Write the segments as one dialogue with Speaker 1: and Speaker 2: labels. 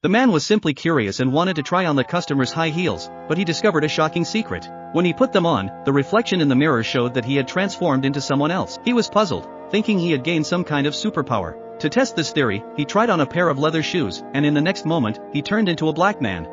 Speaker 1: The man was simply curious and wanted to try on the customer's high heels, but he discovered a shocking secret. When he put them on, the reflection in the mirror showed that he had transformed into someone else. He was puzzled, thinking he had gained some kind of superpower. To test this theory, he tried on a pair of leather shoes, and in the next moment, he turned into a black man.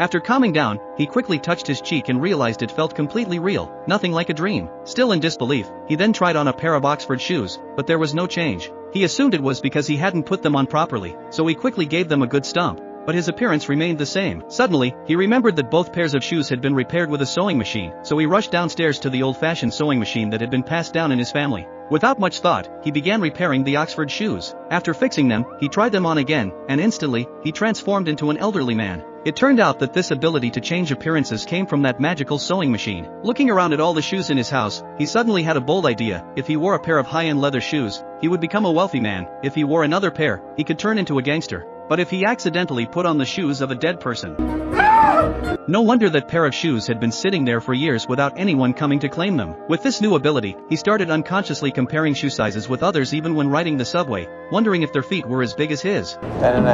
Speaker 1: After calming down, he quickly touched his cheek and realized it felt completely real, nothing like a dream. Still in disbelief, he then tried on a pair of Oxford shoes, but there was no change. He assumed it was because he hadn't put them on properly, so he quickly gave them a good stomp. But his appearance remained the same. Suddenly, he remembered that both pairs of shoes had been repaired with a sewing machine, so he rushed downstairs to the old-fashioned sewing machine that had been passed down in his family. Without much thought, he began repairing the Oxford shoes. After fixing them, he tried them on again, and instantly, he transformed into an elderly man. It turned out that this ability to change appearances came from that magical sewing machine. Looking around at all the shoes in his house, he suddenly had a bold idea. If he wore a pair of high-end leather shoes, he would become a wealthy man. If he wore another pair, he could turn into a gangster. But if he accidentally put on the shoes of a dead person... No wonder that pair of shoes had been sitting there for years without anyone coming to claim them. With this new ability, he started unconsciously comparing shoe sizes with others even when riding the subway, wondering if their feet were as big as his.
Speaker 2: 10.5?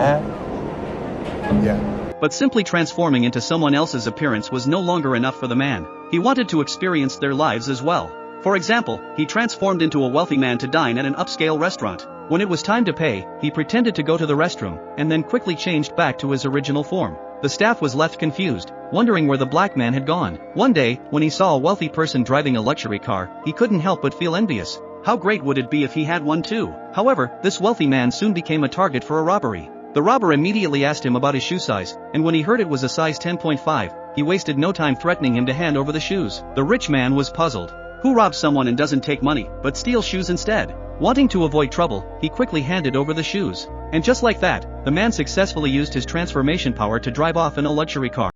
Speaker 2: Yeah.
Speaker 1: But simply transforming into someone else's appearance was no longer enough for the man. He wanted to experience their lives as well. For example, he transformed into a wealthy man to dine at an upscale restaurant. When it was time to pay, he pretended to go to the restroom, and then quickly changed back to his original form. The staff was left confused, wondering where the black man had gone. One day, when he saw a wealthy person driving a luxury car, he couldn't help but feel envious. How great would it be if he had one too? However, this wealthy man soon became a target for a robbery. The robber immediately asked him about his shoe size, and when he heard it was a size 10.5, he wasted no time threatening him to hand over the shoes. The rich man was puzzled. Who robs someone and doesn't take money, but steals shoes instead? Wanting to avoid trouble, he quickly handed over the shoes. And just like that, the man successfully used his transformation power to drive off in a luxury car.